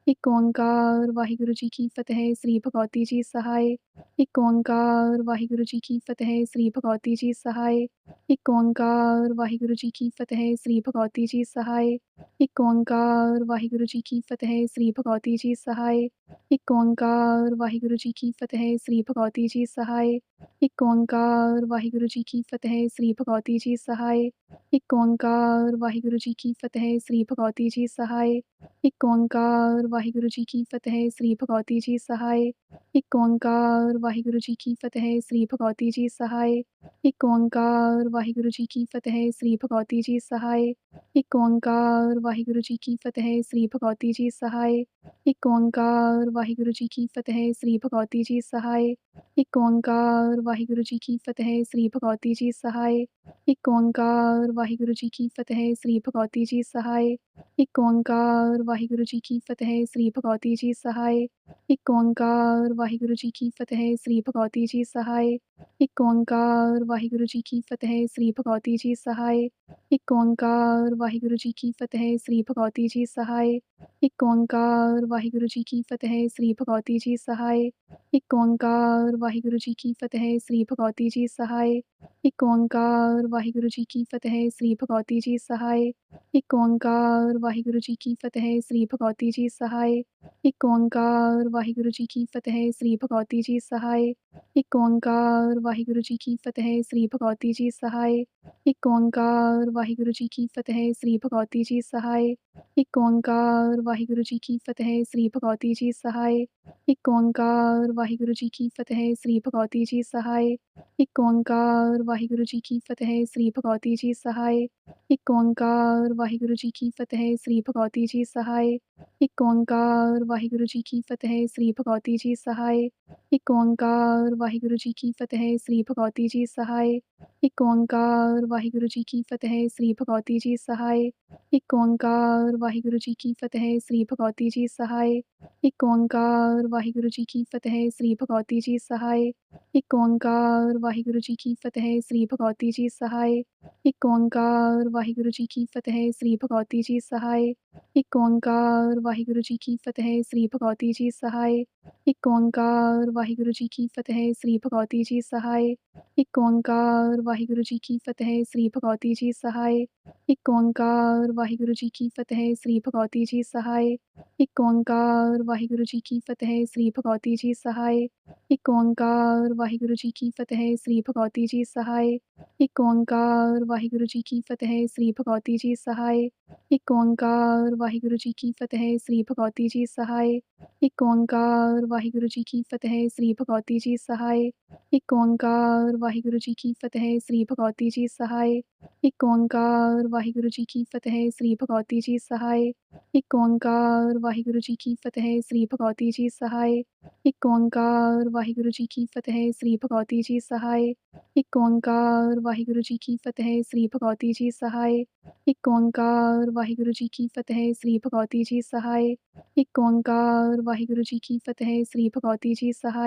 ਇੱਕ ਓਂਕਾਰ ਵਾਹਿਗੁਰੂ ਜੀ ਕੀ ਫਤਿਹ ਸ੍ਰੀ ਭਗਵਤੀ ਜੀ ਸਹਾਇ। ਇੱਕ ਓਂਕਾਰ ਵਾਹਿਗੁਰੂ ਜੀ ਕੀ ਫਤਿਹ ਸ੍ਰੀ ਭਗਵਤੀ ਜੀ ਸਹਾਇ। ਇੱਕ ਓਂਕਾਰ ਵਾਹਿਗੁਰੂ ਜੀ ਕੀ ਫਤਿਹ ਸ੍ਰੀ ਭਗਵਤੀ ਜੀ ਸਹਾਇ। ਇੱਕ ਓਂਕਾਰ ਵਾਹਿਗੁਰੂ ਜੀ ਕੀ ਫਤਿਹ ਸ੍ਰੀ ਭਗਵਤੀ ਜੀ ਸਹਾਇ। ਇੱਕ ਓਂਕਾਰ ਵਾਹਿਗੁਰੂ ਜੀ ਕੀ ਫਤਿਹ ਸ੍ਰੀ ਭਗਵਤੀ ਜੀ ਸਹਾਇ। ਇੱਕ ਓਂਕਾਰ ਵਾਹਿਗੁਰੂ ਜੀ ਕੀ ਫਤਿਹ ਸ੍ਰੀ ਭਗਵਤੀ ਜੀ ਸਹਾਇ। ਇੱਕ ਓਂਕਾਰ ਵਾਹਿਗੁਰੂ ਜੀ ਕੀ ਫਤਿਹ ਸ੍ਰੀ ਭਗਵਤੀ ਜੀ ਸਹਾਇ। ਇੱਕ ਓਂਕਾਰ ਵਾਹਿਗੁਰੂ ਜੀ ਕੀ ਫਤਿਹ ਸ੍ਰੀ ਭਗਵਤੀ ਜੀ ਸਹਾਇ। ਇੱਕ ਓਂਕਾਰ ਵਾਹਿਗੁਰੂ ਜੀ ਕੀ ਫਤਿਹ ਸ੍ਰੀ ਭਗਵਤੀ ਜੀ ਸਹਾਇ। ਇੱਕ ਓਂਕਾਰ ਵਾਹਿਗੁਰੂ ਜੀ ਕੀ ਫਤਿਹ ਸ੍ਰੀ ਭਗਵਤੀ ਜੀ ਸਹਾਇ। ਇੱਕ ਓਂਕਾਰ ਵਾਹਿਗੁਰੂ ਜੀ ਕੀ ਫਤਿਹ ਸ੍ਰੀ ਭਗਵਤੀ ਜੀ ਸਹਾਇ। ਇੱਕ ਓਂਕਾਰ ਵਾਹਿਗੁਰੂ ਜੀ ਕੀ ਫਤਿਹ ਸ੍ਰੀ ਭਗਵਤੀ ਜੀ ਸਹਾਇ। ਇੱਕ ਓਂਕਾਰ ਵਾਹਿਗੁਰੂ ਜੀ ਕੀ ਫਤਿਹ ਸ੍ਰੀ ਭਗਵਤੀ ਜੀ ਸਹਾਇ। ਇੱਕ ਓਂਕਾਰ ਵਾਹਿਗੁਰੂ ਜੀ ਕੀ ਫਤਿਹ ਸ੍ਰੀ ਭਗਵਤੀ ਜੀ ਸਹਾਇ। ਇੱਕ ਓਂਕਾਰ ਵਾਹਿਗੁਰੂ ਜੀ ਕੀ ਫਤਿਹ ਸ੍ਰੀ ਭਗਵਤੀ ਜੀ ਸਹਾਇ। ਇੱਕ ਓਂਕਾਰ ਵਾਹਿਗੁਰੂ ਜੀ ਕੀ ਫਤਿਹ ਸ੍ਰੀ ਭਗਵਤੀ ਜੀ ਸਹਾਇ। ਇੱਕ ਓਂਕਾਰ ਵਾਹਿਗੁਰੂ ਜੀ ਕੀ ਫਤਿਹ ਸ੍ਰੀ ਭਗਵਤੀ ਜੀ ਸਹਾਇ। ਇੱਕ ਓਂਕਾਰ ਵਾਹਿਗੁਰੂ ਜੀ ਕੀ ਫਤਿਹ ਸ੍ਰੀ ਭਗਵਤੀ ਜੀ ਸਹਾਇ। ਇੱਕ ਓਂਕਾਰ ਵਾਹਿਗੁਰੂ ਜੀ ਕੀ ਫਤਿਹ ਸ੍ਰੀ ਭਗਵਤੀ ਜੀ ਸਹਾਇ। ਇੱਕ ਓਂਕਾਰ ਵਾਹਿਗੁਰੂ ਜੀ ਕੀ ਫਤਿਹ ਸ੍ਰੀ ਭਗਵਤੀ ਜੀ ਸਹਾਇ। ਇੱਕ ਓਂਕਾਰ ਵਾਹਿਗੁਰੂ ਜੀ ਕੀ ਫਤਿਹ ਸ੍ਰੀ ਭਗਵਤੀ ਜੀ ਸਹਾਇ। ਇੱਕ ਓਂਕਾਰ ਵਾਹਿਗੁਰੂ ਜੀ ਕੀ ਫਤਿਹ ਸ੍ਰੀ ਭਗਵਤੀ ਜੀ ਸਹਾਇ। ਇੱਕ ਓਂਕਾਰ ਵਾਹਿਗੁਰੂ ਜੀ ਕੀ ਫਤਿਹ ਸ੍ਰੀ ਭਗਵਤੀ ਜੀ ਸਹਾਇ। ਇੱਕ ਓਂਕਾਰ ਵਾਹਿਗੁਰੂ ਜੀ ਕੀ ਫਤਿਹ ਸ੍ਰੀ ਭਗਵਤੀ ਜੀ ਸਹਾਇ। ਇੱਕ ਓਂਕਾਰ ਵਾਹਿਗੁਰੂ ਜੀ ਕੀ ਫਤਿਹ ਸ੍ਰੀ ਭਗਵਤੀ ਜੀ ਸਹਾਇ। ਇੱਕ ਓਂਕਾਰ ਵਾਹਿਗੁਰੂ ਜੀ ਕੀ ਫਤਿਹ ਸ੍ਰੀ ਭਗਵਤੀ ਜੀ ਸਹਾਇ। ਇੱਕ ਓਂਕਾਰ ਵਾਹਿਗੁਰੂ ਜੀ ਕੀ ਫਤਿਹ ਸ੍ਰੀ ਭਗਵਤੀ ਜੀ ਸਹਾਇ। ਇੱਕ ਓਂਕਾਰ ਵਾਹਿਗੁਰੂ ਜੀ ਕੀ ਫਤਿਹ ਸ੍ਰੀ ਭਗਵਤੀ ਜੀ ਸਹਾਇ। ਇੱਕ ਓਂਕਾਰ ਵਾਹਿਗੁਰੂ ਜੀ ਕੀ ਫਤਿਹ ਸ੍ਰੀ ਭਗਵਤੀ ਜੀ ਸਹਾਇ। ਇੱਕ ਓਂਕਾਰ ਵਾਹਿਗੁਰੂ ਜੀ ਕੀ ਫਤਿਹ ਸ੍ਰੀ ਭਗਵਤੀ ਜੀ ਸਹਾਇ। ਇੱਕ ਓਂਕਾਰ ਵਾਹਿਗੁਰੂ ਜੀ ਕੀ ਫਤਿਹ ਸ੍ਰੀ ਭਗਵਤੀ ਜੀ ਸਹਾਇ। ਇੱਕ ਓਂਕਾਰ ਵਾਹਿਗੁਰੂ ਜੀ ਕੀ ਫਤਿਹ ਸ੍ਰੀ ਭਗਵਤੀ ਜੀ ਸਹਾਇ। ਇੱਕ ਓਂਕਾਰ ਵਾਹਿਗੁਰੂ ਜੀ ਕੀ ਫਤਿਹ ਸ੍ਰੀ ਭਗਵਤੀ ਜੀ ਸਹਾਇ। ਇੱਕ ਓਂਕਾਰ ਵਾਹਿਗੁਰੂ ਜੀ ਕੀ ਫਤਿਹ ਸ੍ਰੀ ਭਗਵਤੀ ਜੀ ਸਹਾਇ। ਇੱਕ ਓਂਕਾਰ ਵਾਹਿਗੁਰੂ ਜੀ ਕੀ ਫਤਿਹ ਸ੍ਰੀ ਭਗਵਤੀ ਜੀ ਸਹਾਇ। ਇੱਕ ਓਂਕਾਰ ਵਾਹਿਗੁਰੂ ਜੀ ਕੀ ਫਤਿਹ ਸ੍ਰੀ ਭਗਵਤੀ ਜੀ ਸਹਾਇ। ਇੱਕ ਓਂਕਾਰ ਵਾਹਿਗੁਰੂ ਜੀ ਕੀ ਫਤਿਹ ਸ੍ਰੀ ਭਗਵਤੀ ਜੀ ਸਹਾਇ। ਇੱਕ ਓਂਕਾਰ ਵਾਹਿਗੁਰੂ ਜੀ ਕੀ ਫਤਿਹ ਸ੍ਰੀ ਭਗਵਤੀ ਜੀ ਸਹਾਇ। ਇੱਕ ਓਂਕਾਰ ਵਾਹਿਗੁਰੂ ਜੀ ਕੀ ਫਤਿਹ ਸ੍ਰੀ ਭਗਵਤੀ ਜੀ ਸਹਾਇ। ਇੱਕ ਓਂਕਾਰ ਵਾਹਿਗੁਰੂ ਜੀ ਕੀ ਫਤਿਹ ਸ੍ਰੀ ਭਗਵਤੀ ਜੀ ਸਹਾਇ। ਇੱਕ ਓਂਕਾਰ ਵਾਹਿਗੁਰੂ ਜੀ ਕੀ ਫਤਿਹ ਸ੍ਰੀ ਭਗਵਤੀ ਜੀ ਸਹਾਇ। ਇੱਕ ਓਂਕਾਰ ਵਾਹਿਗੁਰੂ ਜੀ ਕੀ ਫਤਿਹ ਸ੍ਰੀ ਭਗਵਤੀ ਜੀ ਸਹਾਇ। ਇੱਕ ਓਂਕਾਰ ਵਾਹਿਗੁਰੂ ਜੀ ਕੀ ਫਤਿਹ ਸ੍ਰੀ ਭਗਵਤੀ ਜੀ ਸਹਾਇ। ਇੱਕ ਓਂਕਾਰ ਵਾਹਿਗੁਰੂ ਜੀ ਕੀ ਫਤਿਹ ਸ੍ਰੀ ਭਗਵਤੀ ਜੀ ਸਹਾਇ। ਇੱਕ ਓਂਕਾਰ ਵਾਹਿਗੁਰੂ ਜੀ ਕੀ ਫਤਿਹ ਸ੍ਰੀ ਭਗਵਤੀ ਜੀ ਸਹਾਇ। ਇੱਕ ਓਂਕਾਰ ਵਾਹਿਗੁਰੂ ਜੀ ਕੀ ਫਤਿਹ ਸ੍ਰੀ ਭਗਵਤੀ ਜੀ ਸਹਾਇ। ਇੱਕ ਓਂਕਾਰ ਵਾਹਿਗੁਰੂ ਜੀ ਕੀ ਫਤਿਹ ਸ੍ਰੀ ਭਗਵਤੀ ਜੀ ਸਹਾਇ। ਇੱਕ ਓਂਕਾਰ ਵਾਹਿਗੁਰੂ ਜੀ ਕੀ ਫਤਿਹ ਸ੍ਰੀ ਭਗਵਤੀ ਜੀ ਸਹਾਇ। ਇੱਕ ਓਂਕਾਰ ਵਾਹਿਗੁਰੂ ਜੀ ਕੀ ਫਤਿਹ ਸ੍ਰੀ ਭਗਵਤੀ ਜੀ ਸਹਾਇ। ਇੱਕ ਓਂਕਾਰ ਵਾਹਿਗੁਰੂ ਜੀ ਕੀ ਫਤਿਹ ਸ੍ਰੀ ਭਗਵਤੀ ਜੀ ਸਹਾਇ। ਇੱਕ ਓਂਕਾਰ ਵਾਹਿਗੁਰੂ ਜੀ ਕੀ ਫਤਿਹ ਸ੍ਰੀ ਭਗਵਤੀ ਜੀ ਸਹਾਇ। ਇੱਕ ਓਂਕਾਰ ਵਾਹਿਗੁਰੂ ਜੀ ਕੀ ਫਤਿਹ ਸ੍ਰੀ ਭਗਵਤੀ ਜੀ ਸਹਾਇ। ਇੱਕ ਓਂਕਾਰ ਵਾਹਿਗੁਰੂ ਜੀ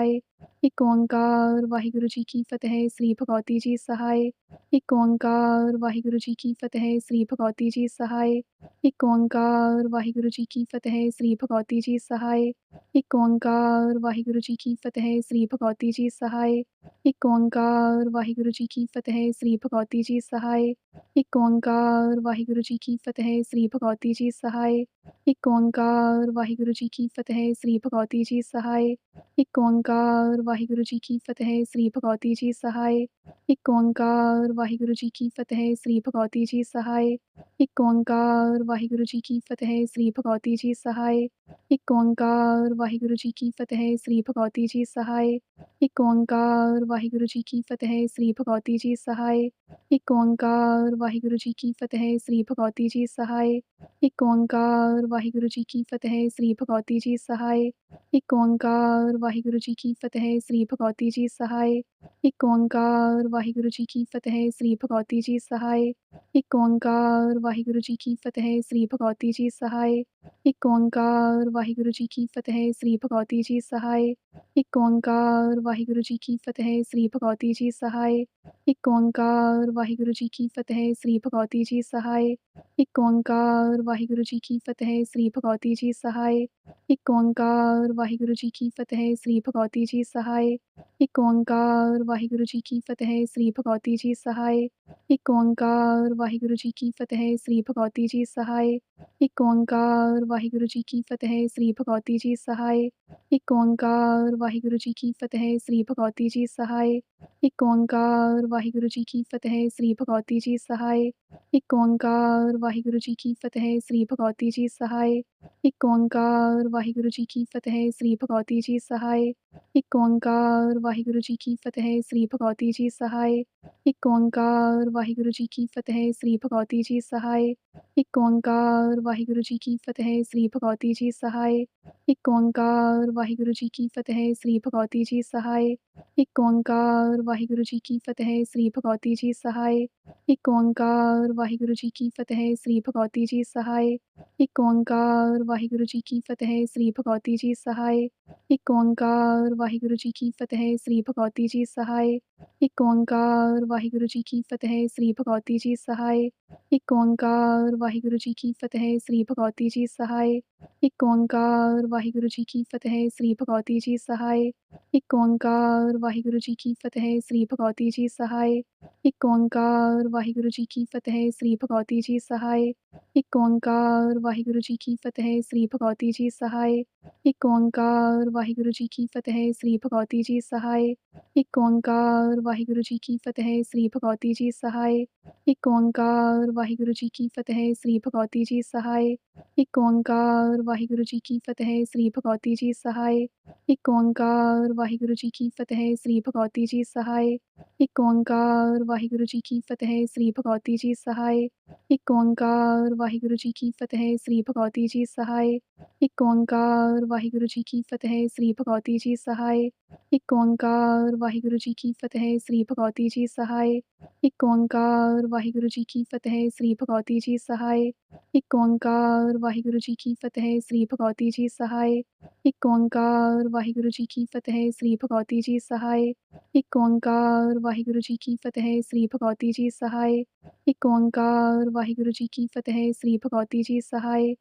ਕੀ ਫਤਿਹ ਸ੍ਰੀ ਭਗਵਤੀ ਜੀ ਸਹਾਇ। ਇੱਕ ਓਂਕਾਰ ਵਾਹਿਗੁਰੂ ਜੀ ਕੀ ਫਤਿਹ ਸ੍ਰੀ ਭਗਵਤੀ ਜੀ ਸਹਾਇ। ਇੱਕ ਓਂਕਾਰ ਵਾਹਿਗੁਰੂ ਜੀ ਕੀ ਫਤਿਹ ਸ੍ਰੀ ਭਗਵਤੀ ਜੀ ਸਹਾਇ। ਇੱਕ ਓਂਕਾਰ ਵਾਹਿਗੁਰੂ ਜੀ ਕੀ ਫਤਿਹ ਸ੍ਰੀ ਭਗਵਤੀ ਜੀ ਸਹਾਇ। ਇੱਕ ਓਂਕਾਰ ਵਾਹਿਗੁਰੂ ਜੀ ਕੀ ਫਤਿਹ ਸ੍ਰੀ ਭਗਵਤੀ ਜੀ ਸਹਾਇ। ਇੱਕ ਓਂਕਾਰ ਵਾਹਿਗੁਰੂ ਜੀ ਕੀ ਫਤਿਹ ਸ੍ਰੀ ਭਗਵਤੀ ਜੀ ਸਹਾਇ। ਇੱਕ ਓਂਕਾਰ ਵਾਹਿਗੁਰੂ ਜੀ ਕੀ ਫਤਿਹ ਸ੍ਰੀ ਭਗਵਤੀ ਜੀ ਸਹਾਇ। ਇੱਕ ਓਂਕਾਰ ਵਾਹਿਗੁਰੂ ਜੀ ਕੀ ਫਤਿਹ ਸ੍ਰੀ ਭਗਵਤੀ ਜੀ ਸਹਾਇ। ਇੱਕ ਓਂਕਾਰ ਵਾਹਿਗੁਰੂ ਜੀ ਕੀ ਫਤਿਹ ਸ੍ਰੀ ਭਗਵਤੀ ਜੀ ਸਹਾਇ। ਇੱਕ ਓਂਕਾਰ ਵਾਹਿਗੁਰੂ ਜੀ ਕੀ ਫਤਿਹ ਸ੍ਰੀ ਭਗਵਤੀ ਜੀ ਸਹਾਇ। ਇੱਕ ਓਂਕਾਰ ਵਾਹਿਗੁਰੂ ਜੀ ਕੀ ਫਤਿਹ ਸ੍ਰੀ ਭਗਵਤੀ ਜੀ ਸਹਾਇ। ਇੱਕ ਓਂਕਾਰ ਵਾਹਿਗੁਰੂ ਜੀ ਕੀ ਫਤਿਹ ਸ੍ਰੀ ਭਗਵਤੀ ਜੀ ਸਹਾਇ। ਇੱਕ ਓਂਕਾਰ ਵਾਹਿਗੁਰੂ ਜੀ ਕੀ ਫਤਿਹ ਸ੍ਰੀ ਭਗਵਤੀ ਜੀ ਸਹਾਇ। ਇੱਕ ਓਂਕਾਰ ਵਾਹਿਗੁਰੂ ਜੀ ਕੀ ਫਤਿਹ ਸ੍ਰੀ ਭਗਵਤੀ ਜੀ ਸਹਾਇ। ਇੱਕ ਓਂਕਾਰ ਵਾਹਿਗੁਰੂ ਜੀ ਕੀ ਫਤਿਹ ਸ੍ਰੀ ਭਗਵਤੀ ਜੀ ਸਹਾਇ। ਇੱਕ ਓਂਕਾਰ ਵਾਹਿਗੁਰੂ ਜੀ ਕੀ ਫਤਿਹ ਸ੍ਰੀ ਭਗਵਤੀ ਜੀ ਸਹਾਇ। ਇੱਕ ਓਂਕਾਰ ਵਾਹਿਗੁਰੂ ਜੀ ਕੀ ਫਤਿਹ ਸ੍ਰੀ ਭਗਵਤੀ ਜੀ ਸਹਾਇ। ਇੱਕ ਓਂਕਾਰ ਵਾਹਿਗੁਰੂ ਜੀ ਕੀ ਫਤਿਹ ਸ੍ਰੀ ਭਗਵਤੀ ਜੀ ਸਹਾਇ। ਇੱਕ ਓਂਕਾਰ ਵਾਹਿਗੁਰੂ ਜੀ ਕੀ ਫਤਿਹ ਸ੍ਰੀ ਭਗਵਤੀ ਜੀ ਸਹਾਇ। ਇੱਕ ਓਂਕਾਰ ਵਾਹਿਗੁਰੂ ਜੀ ਕੀ ਫਤਿਹ ਸ੍ਰੀ ਭਗਵਤੀ ਜੀ ਸਹਾਇ। ਇੱਕ ਓਂਕਾਰ ਵਾਹਿਗੁਰੂ ਜੀ ਕੀ ਫਤਿਹ ਸ੍ਰੀ ਭਗਵਤੀ ਜੀ ਸਹਾਇ। ਇੱਕ ਓਂਕਾਰ ਵਾਹਿਗੁਰੂ ਜੀ ਕੀ ਫਤਿਹ ਸ੍ਰੀ ਭਗਵਤੀ ਜੀ ਸਹਾਇ। ਇੱਕ ਓਂਕਾਰ ਵਾਹਿਗੁਰੂ ਜੀ ਕੀ ਫਤਿਹ ਸ੍ਰੀ ਭਗਵਤੀ ਜੀ ਸਹਾਇ। ਇੱਕ ਓਂਕਾਰ ਵਾਹਿਗੁਰੂ ਜੀ ਕੀ ਫਤਿਹ ਸ੍ਰੀ ਭਗਵਤੀ ਜੀ ਸਹਾਇ। ਇੱਕ ਓਂਕਾਰ ਵਾਹਿਗੁਰੂ ਜੀ ਕੀ ਫਤਿਹ ਸ੍ਰੀ ਭਗਵਤੀ ਜੀ ਸਹਾਇ। ਇੱਕ ਓਂਕਾਰ ਵਾਹਿਗੁਰੂ ਜੀ ਕੀ ਫਤਿਹ ਸ੍ਰੀ ਭਗਵਤੀ ਜੀ ਸਹਾਇ। ਇੱਕ ਓਂਕਾਰ ਵਾਹਿਗੁਰੂ ਜੀ ਕੀ ਫਤਿਹ ਸ੍ਰੀ ਭਗਵਤੀ ਜੀ ਸਹਾਇ। ਇੱਕ ਓਂਕਾਰ ਵਾਹਿਗੁਰੂ ਜੀ ਕੀ ਫਤਿਹ ਸ੍ਰੀ ਭਗਵਤੀ ਜੀ ਸਹਾਇ। ਇੱਕ ਓਂਕਾਰ ਵਾਹਿਗੁਰੂ ਜੀ ਕੀ ਫਤਿਹ ਸ੍ਰੀ ਭਗਵਤੀ ਜੀ ਸਹਾਇ। ਇੱਕ ਓਂਕਾਰ ਵਾਹਿਗੁਰੂ ਜੀ ਕੀ ਫਤਿਹ ਸ੍ਰੀ ਭਗਵਤੀ ਜੀ ਸਹਾਇ। ਇੱਕ ਓਂਕਾਰ ਵਾਹਿਗੁਰੂ ਜੀ ਕੀ ਫਤਿਹ ਸ੍ਰੀ ਭਗਵਤੀ ਜੀ ਸਹਾਇ। ਇੱਕ ਓਂਕਾਰ ਵਾਹਿਗੁਰੂ ਜੀ ਕੀ ਫਤਿਹ ਸ੍ਰੀ ਭਗਵਤੀ ਜੀ ਸਹਾਇ। ਇੱਕ ਓਂਕਾਰ ਵਾਹਿਗੁਰੂ ਜੀ ਕੀ ਫਤਿਹ ਸ੍ਰੀ ਭਗਵਤੀ ਜੀ ਸਹਾਇ। ਇੱਕ ਓਂਕਾਰ ਵਾਹਿਗੁਰੂ ਜੀ ਕੀ ਫਤਿਹ ਸ੍ਰੀ ਭਗਵਤੀ ਜੀ ਸਹਾਇ। ਇੱਕ ਓਂਕਾਰ ਵਾਹਿਗੁਰੂ ਜੀ ਕੀ ਫਤਿਹ ਸ੍ਰੀ ਭਗਵਤੀ ਜੀ ਸਹਾਇ। ਇੱਕ ਓਂਕਾਰ ਵਾਹਿਗੁਰੂ ਜੀ ਕੀ ਫਤਿਹ ਸ੍ਰੀ ਭਗਵਤੀ ਜੀ ਸਹਾਇ। ਇੱਕ ਓਂਕਾਰ ਵਾਹਿਗੁਰੂ ਜੀ ਕੀ ਫਤਿਹ ਸ੍ਰੀ ਭਗਵਤੀ ਜੀ ਸਹਾਇ। ਇੱਕ ਓਂਕਾਰ ਵਾਹਿਗੁਰੂ ਜੀ ਕੀ ਫਤਿਹ ਸ੍ਰੀ ਭਗਵਤੀ ਜੀ ਸਹਾਇ। ਇੱਕ ਓਂਕਾਰ ਵਾਹਿਗੁਰੂ ਜੀ ਕੀ ਫਤਿਹ ਸ੍ਰੀ ਭਗਵਤੀ ਜੀ ਸਹਾਇ। ਇੱਕ ਓਂਕਾਰ ਵਾਹਿਗੁਰੂ ਜੀ ਕੀ ਫਤਿਹ ਸ੍ਰੀ ਭਗਵਤੀ ਜੀ ਸਹਾਇ। ਇੱਕ ਓਂਕਾਰ ਵਾਹਿਗੁਰੂ ਜੀ ਕੀ ਫਤਿਹ ਸ੍ਰੀ ਭਗਵਤੀ ਜੀ ਸਹਾਇ। ਇੱਕ ਓਂਕਾਰ ਵਾਹਿਗੁਰੂ ਜੀ ਕੀ ਫਤਿਹ ਸ੍ਰੀ ਭਗਵਤੀ ਜੀ ਸਹਾਇ। ਇੱਕ ਓਂਕਾਰ ਵਾਹਿਗੁਰੂ ਜੀ ਕੀ ਫਤਿਹ ਸ੍ਰੀ ਭਗਵਤੀ ਜੀ ਸਹਾਇ। ਇੱਕ ਓਂਕਾਰ ਵਾਹਿਗੁਰੂ ਜੀ ਕੀ ਫਤਿਹ ਸ੍ਰੀ ਭਗਵਤੀ ਜੀ ਸਹਾਇ। ਇੱਕ ਓਂਕਾਰ ਵਾਹਿਗੁਰੂ ਜੀ ਕੀ ਫਤਿਹ ਸ੍ਰੀ ਭਗਵਤੀ ਜੀ ਸਹਾਇ। ਇੱਕ ਓਂਕਾਰ ਵਾਹਿਗੁਰੂ ਜੀ ਕੀ ਫਤਿਹ ਸ੍ਰੀ ਭਗਵਤੀ ਜੀ ਸਹਾਇ। ਇੱਕ ਓਂਕਾਰ ਵਾਹਿਗੁਰੂ ਜੀ ਕੀ ਫਤਿਹ ਸ੍ਰੀ ਭਗਵਤੀ ਜੀ ਸਹਾਇ। ਇੱਕ ਓਂਕਾਰ ਵਾਹਿਗੁਰੂ ਜੀ ਕੀ ਫਤਿਹ ਸ੍ਰੀ ਭਗਵਤੀ ਜੀ ਸਹਾਇ। ਇੱਕ ਓਂਕਾਰ ਵਾਹਿਗੁਰੂ ਜੀ ਕੀ ਫਤਿਹ ਸ੍ਰੀ ਭਗਵਤੀ ਜੀ ਸਹਾਇ। ਇੱਕ ਓਂਕਾਰ ਵਾਹਿਗੁਰੂ ਜੀ ਕੀ ਫਤਿਹ ਸ੍ਰੀ ਭਗਵਤੀ ਜੀ ਸਹਾਇ। ਇੱਕ ਓਂਕਾਰ ਵਾਹਿਗੁਰੂ ਜੀ ਕੀ ਫਤਿਹ ਸ੍ਰੀ ਭਗਵਤੀ ਜੀ ਸਹਾਇ। ਇੱਕ ਓਂਕਾਰ ਵਾਹਿਗੁਰੂ ਜੀ ਕੀ ਫਤਿਹ ਸ੍ਰੀ ਭਗਵਤੀ ਜੀ ਸਹਾਇ। ਇੱਕ ਓਂਕਾਰ ਵਾਹਿਗੁਰੂ ਜੀ ਕੀ ਫਤਿਹ ਸ੍ਰੀ ਭਗਵਤੀ ਜੀ ਸਹਾਇ। ਇੱਕ ਓਂਕਾਰ ਵਾਹਿਗੁਰੂ ਜੀ ਕੀ ਫਤਿਹ ਸ੍ਰੀ ਭਗਵਤੀ ਜੀ ਸਹਾਇ। ਇੱਕ ਓਂਕਾਰ ਵਾਹਿਗੁਰੂ ਜੀ ਕੀ ਫਤਿਹ ਸ੍ਰੀ ਭਗਵਤੀ ਜੀ ਸਹਾਇ। ਇੱਕ ਓਂਕਾਰ ਵਾਹਿਗੁਰੂ ਜੀ ਕੀ ਫਤਿਹ ਸ੍ਰੀ ਭਗਵਤੀ ਜੀ ਸਹਾਇ। ਇੱਕ ਓਂਕਾਰ ਵਾਹਿਗੁਰੂ ਜੀ ਕੀ ਫਤਿਹ ਸ੍ਰੀ ਭਗਵਤੀ ਜੀ ਸਹਾਇ।